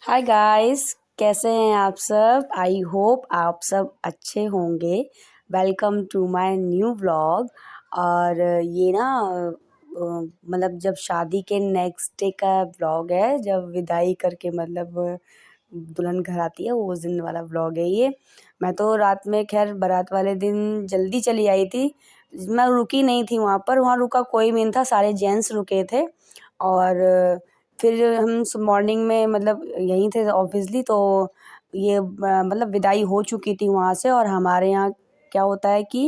Hi guys, कैसे हैं आप सब। आई होप आप सब अच्छे होंगे। Welcome to my new vlog. और ये ना मतलब जब शादी के नेक्स्ट डे का व्लॉग है, जब विदाई करके मतलब दुल्हन घर आती है वो उस दिन वाला व्लॉग है ये। मैं तो रात में खैर बारात वाले दिन जल्दी चली आई थी। मैं रुकी नहीं थी वहाँ पर, वहाँ रुका कोई भी नहीं था, सारे जेंट्स रुके थे। और फिर हम मॉर्निंग में मतलब यहीं थे ऑब्वियसली, तो ये मतलब विदाई हो चुकी थी वहाँ से। और हमारे यहाँ क्या होता है कि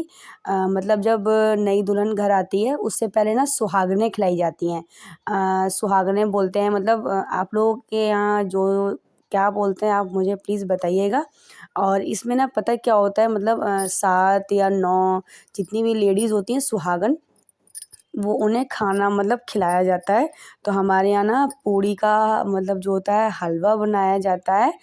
मतलब जब नई दुल्हन घर आती है उससे पहले ना सुहागनें खिलाई जाती हैं। सुहागनें बोलते हैं, मतलब आप लोग के यहाँ जो क्या बोलते हैं आप मुझे प्लीज़ बताइएगा। और इसमें ना पता है क्या होता है, मतलब 7 या 9 जितनी भी लेडीज़ होती हैं सुहागन, वो उन्हें खाना मतलब खिलाया जाता है। तो हमारे यहाँ ना पूड़ी का मतलब जो होता है हलवा बनाया जाता है,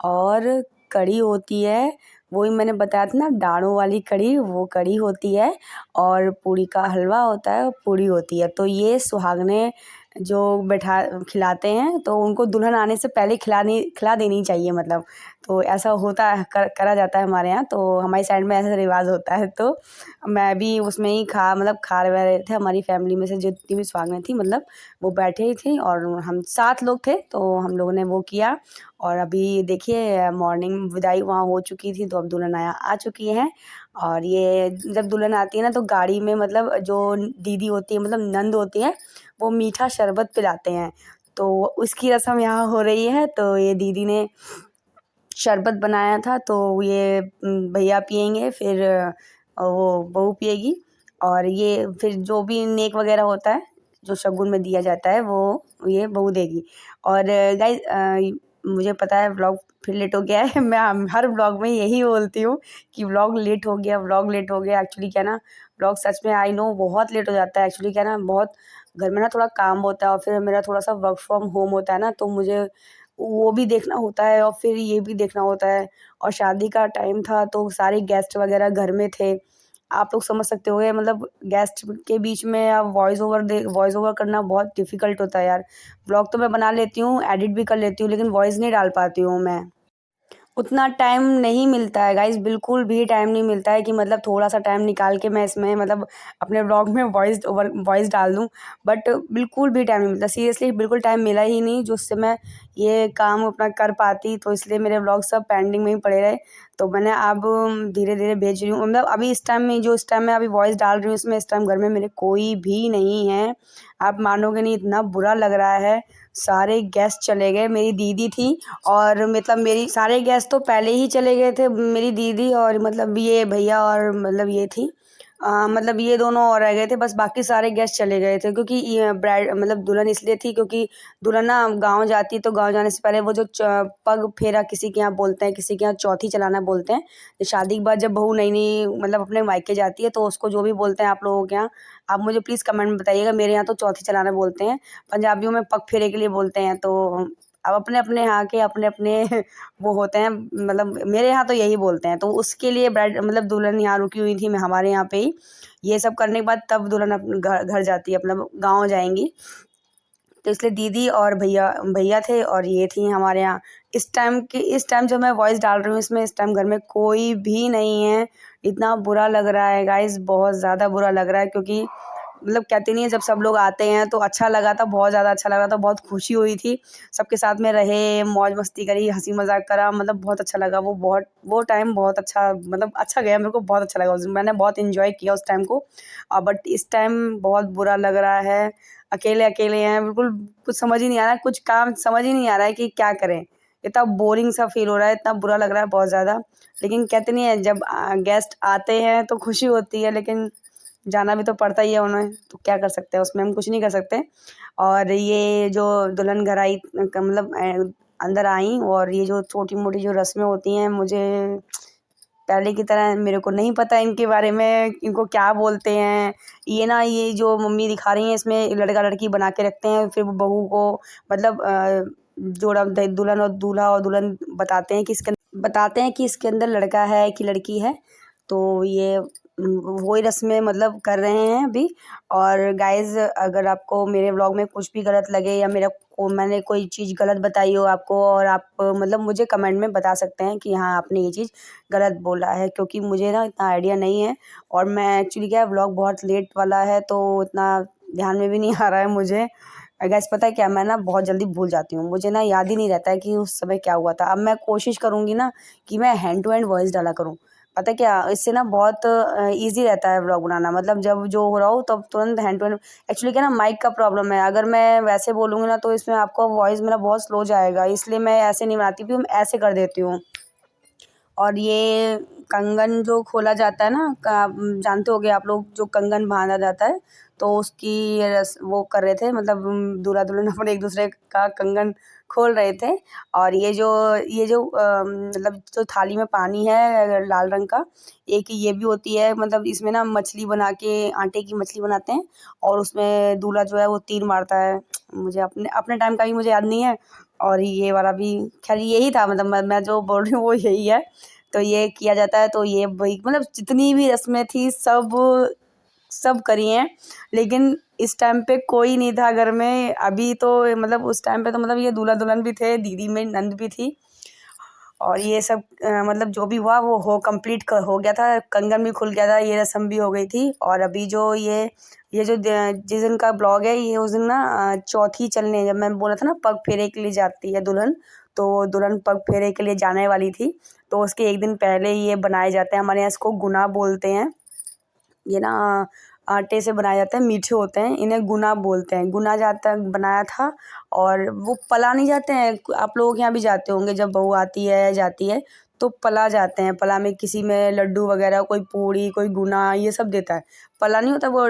और कढ़ी होती है। वही मैंने बताया था ना, डाढ़ों वाली कढ़ी, वो कढ़ी होती है। और पूड़ी का हलवा होता है और पूड़ी होती है। तो ये सुहागने जो बैठा खिलाते हैं, तो उनको दुल्हन आने से पहले खिला देनी चाहिए मतलब। तो ऐसा होता है, करा जाता है हमारे यहाँ, तो हमारी साइड में ऐसा रिवाज होता है। तो मैं भी उसमें ही खा रहे थे। हमारी फैमिली में से जितनी भी सुहागनें थी मतलब वो बैठे ही थी, और हम 7 लोग थे, तो हम लोगों ने वो किया। और अभी देखिए मॉर्निंग विदाई वहाँ हो चुकी थी, तो अब दुल्हन आ चुकी है। और ये जब दुल्हन आती है ना, तो गाड़ी में मतलब जो दीदी होती है मतलब नंद होती है, वो मीठा शरबत पिलाते हैं। तो उसकी रस्म यहाँ हो रही है। तो ये दीदी ने शरबत बनाया था, तो ये भैया पियेंगे, फिर वो बहू पिएगी। और ये फिर जो भी नेक वगैरह होता है जो शगुन में दिया जाता है, वो ये बहू देगी। और गाइस, मुझे पता है व्लॉग फिर लेट हो गया है। मैं हर व्लॉग में यही बोलती हूँ कि व्लॉग लेट हो गया, व्लॉग लेट हो गया। एक्चुअली क्या ना, व्लॉग सच में आई नो बहुत लेट हो जाता है। एक्चुअली क्या ना, बहुत घर में ना थोड़ा काम होता है, और फिर मेरा थोड़ा सा वर्क फ्रॉम होम होता है ना, तो मुझे वो भी देखना होता है और फिर ये भी देखना होता है। और शादी का टाइम था, तो सारे गेस्ट वगैरह घर में थे। आप लोग समझ सकते होंगे, मतलब गेस्ट के बीच में अब वॉइस ओवर करना बहुत डिफ़िकल्ट होता है यार। व्लॉग तो मैं बना लेती हूँ, एडिट भी कर लेती हूँ, लेकिन वॉइस नहीं डाल पाती हूँ मैं। उतना टाइम नहीं मिलता है गाइस, बिल्कुल भी टाइम नहीं मिलता है कि मतलब थोड़ा-सा टाइम निकाल के मैं इसमें मतलब अपने व्लॉग में वॉइस डाल दूँ। बट बिल्कुल भी टाइम नहीं मिलता, सीरियसली बिल्कुल टाइम मिला ही नहीं जिससे मैं ये काम अपना कर पाती। तो इसलिए मेरे व्लॉग सब पेंडिंग में ही पड़े रहे। तो मैंने अब धीरे-धीरे भेज रही हूँ, मतलब अभी इस टाइम में, जो इस टाइम मैं अभी वॉइस डाल रही हूँ, इसमें इस टाइम घर में मेरे कोई भी नहीं है। आप मानोगे नहीं, इतना बुरा लग रहा है। सारे गेस्ट चले गए, मेरी दीदी थी, और मतलब मेरी सारे गेस्ट तो पहले ही चले गए थे। मेरी दीदी और मतलब ये भैया और मतलब ये थी, मतलब ये दोनों और रह गए थे, बस बाकी सारे गेस्ट चले गए थे। क्योंकि ये ब्राइड मतलब दुल्हन इसलिए थी क्योंकि दुल्हन ना गाँव जाती है, तो गाँव जाने से पहले वो जो पग फेरा किसी के यहाँ बोलते हैं, किसी के यहाँ चौथी चलाना बोलते हैं। तो शादी के बाद जब बहू नई नई मतलब अपने मायके जाती है, तो उसको जो भी बोलते हैं आप लोगों के यहाँ, आप मुझे प्लीज़ कमेंट में बताइएगा। मेरे यहाँ तो चौथी चलाना बोलते हैं, पंजाबियों में पग फेरे के लिए बोलते हैं। तो अब अपने अपने यहाँ के अपने अपने वो होते हैं, मतलब मेरे यहाँ तो यही बोलते हैं। तो उसके लिए ब्राइड मतलब दुल्हन यहाँ रुकी हुई थी, मैं हमारे यहाँ पे ही ये सब करने के बाद तब दुल्हन अपने घर घर जाती है, मतलब गाँव जाएंगी। तो इसलिए दीदी और भैया भैया थे, और ये थी हमारे यहाँ। इस टाइम जब मैं वॉइस डाल रही हूँ इसमें, इस टाइम घर में कोई भी नहीं है। इतना बुरा लग रहा है गाइस, बहुत ज़्यादा बुरा लग रहा है। क्योंकि मतलब कहते नहीं है, जब सब लोग आते हैं तो अच्छा लगा था, बहुत ज़्यादा अच्छा लगा था, बहुत खुशी हुई थी। सबके साथ में रहे, मौज मस्ती करी, हंसी मजाक करा, मतलब बहुत अच्छा लगा। वो टाइम बहुत अच्छा, मतलब अच्छा गया, मेरे को बहुत अच्छा लगा। मैंने बहुत इंजॉय किया उस टाइम को। बट इस टाइम बहुत बुरा लग रहा है। अकेले अकेले हैं, बिल्कुल कुछ समझ ही नहीं आ रहा है, कुछ काम समझ ही नहीं आ रहा है कि क्या करें। इतना बोरिंग सा फील हो रहा है, इतना बुरा लग रहा है बहुत ज़्यादा। लेकिन कहते नहीं है, जब गेस्ट आते हैं तो खुशी होती है, लेकिन जाना भी तो पड़ता ही है उन्हें, तो क्या कर सकते हैं, उसमें हम कुछ नहीं कर सकते। और ये जो दुल्हन घर आई मतलब अंदर आई, और ये जो छोटी मोटी जो रस्में होती हैं, मुझे पहले की तरह मेरे को नहीं पता इनके बारे में, इनको क्या बोलते हैं। ये ना, ये जो मम्मी दिखा रही हैं इसमें लड़का लड़की बना के रखते हैं, फिर वो बहू को मतलब जोड़ा दुल्हन और दूल्हा और दुल्हन बताते हैं कि इसके अंदर लड़का है कि लड़की है। तो ये वही रस्में मतलब कर रहे हैं अभी। और गाइज़, अगर आपको मेरे व्लॉग में कुछ भी गलत लगे या मेरा मैंने कोई चीज़ गलत बताई हो आपको, और आप मतलब मुझे कमेंट में बता सकते हैं कि हाँ आपने ये चीज़ गलत बोला है, क्योंकि मुझे ना इतना आइडिया नहीं है। और मैं एक्चुअली क्या है, व्लॉग बहुत लेट वाला है तो इतना ध्यान में भी नहीं आ रहा है मुझे। गैस पता है क्या, मैं ना बहुत जल्दी भूल जाती हूँ, मुझे ना याद ही नहीं रहता है कि उस समय क्या हुआ था। अब मैं कोशिश करूँगी ना कि मैं हैंड टू हैंड वॉइस डाला करूँ। पता है क्या, इससे ना बहुत ईज़ी रहता है व्लॉग बनाना। मतलब जब जो हो रहा हो तब तुरंत हैंड टू हैंड। एक्चुअली क्या ना, माइक का प्रॉब्लम है, अगर मैं वैसे बोलूँगी ना तो इसमें आपका वॉइस मेरा बहुत स्लो जाएगा, इसलिए मैं ऐसे नहीं बनाती हूँ, मैं ऐसे कर देती हूँ। और ये कंगन जो खोला जाता है ना, जानते होंगे आप लोग, जो कंगन बांधा जाता है, तो उसकी वो कर रहे थे, मतलब दूल्हा दुल्हन अपने एक दूसरे का कंगन खोल रहे थे। और ये जो मतलब जो थाली में पानी है लाल रंग का, एक ये भी होती है, मतलब इसमें ना मछली बना के, आटे की मछली बनाते हैं और उसमें दूल्हा जो है वो तीर मारता है। मुझे अपने अपने टाइम का भी मुझे याद नहीं है, और ये वाला भी खैर यही था, मतलब मैं जो बोल रही हूँ वो यही है। तो ये किया जाता है, तो ये वही मतलब जितनी भी रस्में थी सब सब करी हैं। लेकिन इस टाइम पे कोई नहीं था घर में, अभी तो मतलब उस टाइम पे तो मतलब ये दूल्हा दुल्हन भी थे, दीदी मेरी नंद भी थी, और ये सब मतलब जो भी हुआ वो हो गया था, कंगन भी खुल गया था, ये रस्म भी हो गई थी। और अभी जो ये जो जिस दिन का ब्लॉग है, ये उस दिन ना चौथी चलने, जब मैं बोला था ना पग फेरे के लिए जाती है दुल्हन, तो दुल्हन पग फेरे के लिए जाने वाली थी, तो उसके एक दिन पहले ये बनाए जाते हैं। हमारे यहाँ इसको गुना बोलते हैं। ये ना आटे से बनाया जाता है, मीठे होते हैं, इन्हें गुना बोलते हैं। गुना जाता बनाया था, और वो पला नहीं जाते हैं, आप लोगों के यहाँ भी जाते होंगे, जब बहू आती है जाती है तो पला जाते हैं। पला में किसी में लड्डू वगैरह, कोई पूड़ी, कोई गुना, ये सब देता है। पला नहीं होता वो,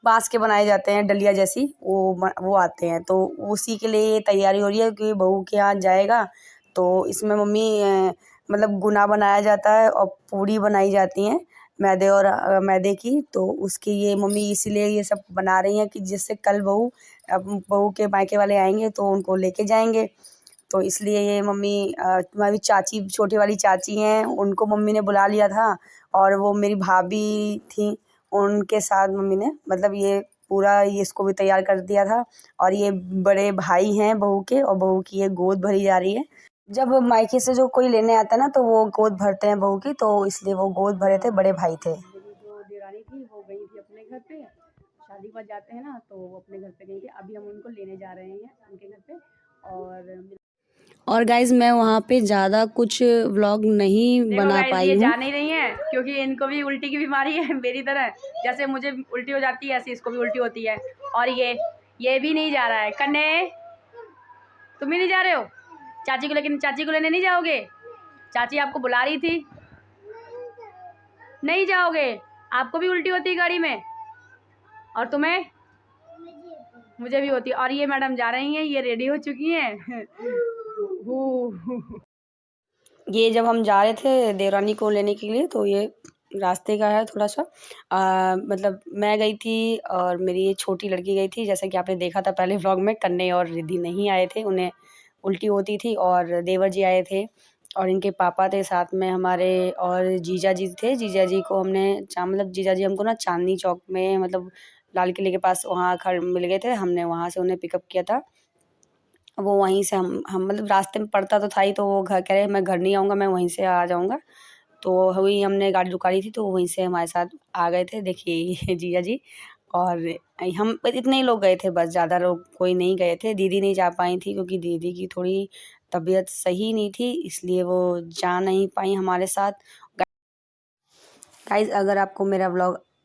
बाँस के बनाए जाते हैं, डलिया जैसी, वो आते हैं। तो उसी के लिए ये तैयारी हो रही है कि बहू के यहाँ जाएगा, तो इसमें मम्मी मतलब गुना बनाया जाता है और पूड़ी बनाई जाती हैं मैदे और मैदे की। तो उसकी ये मम्मी इसीलिए ये सब बना रही हैं कि जिससे कल बहू के मायके वाले आएंगे तो उनको लेके जाएंगे। तो इसलिए ये मम्मी तुम्हारी चाची, छोटी वाली चाची हैं, उनको मम्मी ने बुला लिया था, और वो मेरी भाभी थी, उनके साथ मम्मी ने मतलब ये पूरा ये इसको भी तैयार कर दिया था। और ये बड़े भाई हैं बहू के, और बहू की ये गोद भरी जा रही है। जब मायके से जो कोई लेने आता है ना, तो वो गोद भरते हैं बहू की, तो इसलिए वो गोद भरे थे, बड़े भाई थे। मेरी जो देरानी थी वो गई थी अपने घर पे, शादी के बाद जाते हैं ना, तो वो अपने घर पे गई थी। अभी हम उनको लेने जा रहे हैं उनके घर पे। और गाइज मैं वहाँ पे ज़्यादा कुछ व्लॉग नहीं बना पाई हूँ। जा नहीं रही हैं क्योंकि इनको भी उल्टी की बीमारी है मेरी तरह, जैसे मुझे उल्टी हो जाती है ऐसे इसको भी उल्टी होती है। और ये भी नहीं जा रहा है। कन्ने, तुम ही नहीं जा रहे हो चाची को, लेकिन चाची को लेने नहीं जाओगे? चाची आपको बुला रही थी, नहीं जाओगे? आपको भी उल्टी होती है गाड़ी में, और तुम्हें? मुझे भी होती है। और ये मैडम जा रही हैं, ये रेडी हो चुकी हैं। ये जब हम जा रहे थे देवरानी को लेने के लिए, तो ये रास्ते का है थोड़ा सा, मतलब मैं गई थी और मेरी ये छोटी लड़की गई थी, जैसा कि आपने देखा था पहले व्लॉग में। कन्ने और रिद्धि नहीं आए थे, उन्हें उल्टी होती थी, और देवर जी आए थे, और इनके पापा थे साथ में हमारे, और जीजा जी थे। जीजा जी को हमने मतलब जीजा जी हमको ना चांदनी चौक में, मतलब लाल किले के पास वहाँ मिल गए थे, हमने वहाँ से उन्हें पिकअप किया था। वो वहीं से हम मतलब रास्ते में पड़ता तो था ही, तो वो घर कह रहे मैं घर नहीं आऊँगा, मैं वहीं से आ जाऊँगा। तो वही हमने गाड़ी रुका थी, तो वहीं से हमारे साथ आ गए थे। देखिए ये जीजा जी, और हम इतने ही लोग गए थे बस, ज़्यादा लोग कोई नहीं गए थे। दीदी नहीं जा पाई थी क्योंकि दीदी की थोड़ी तबीयत सही नहीं थी, इसलिए वो जा नहीं पाई हमारे साथ। गाइज़ अगर आपको मेरा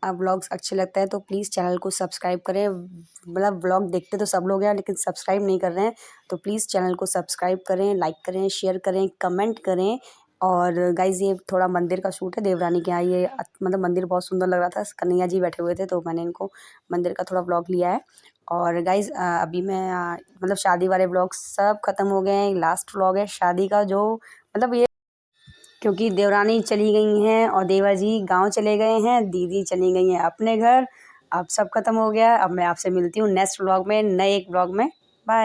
व्लॉग्स अच्छे लगता है तो प्लीज़ चैनल को सब्सक्राइब करें। मतलब व्लॉग देखते तो सब लोग हैं, लेकिन सब्सक्राइब नहीं कर रहे हैं, तो प्लीज़ चैनल को सब्सक्राइब करें, लाइक करें, शेयर करें, कमेंट करें। और गाइज़ ये थोड़ा मंदिर का शूट है देवरानी के यहाँ। ये मतलब मंदिर बहुत सुंदर लग रहा था, कन्हैया जी बैठे हुए थे, तो मैंने इनको मंदिर का थोड़ा व्लॉग लिया है। और गाइज़ अभी मैं मतलब शादी वाले व्लॉग सब ख़त्म हो गए हैं, लास्ट व्लॉग है शादी का, जो मतलब ये, क्योंकि देवरानी चली गई हैं और देवर जी गाँव चले गए हैं, दीदी चली गई हैं अपने घर। अब सब खत्म हो गया। अब मैं आपसे मिलती हूँ नेक्स्ट व्लॉग में, नए एक व्लॉग में। बाय।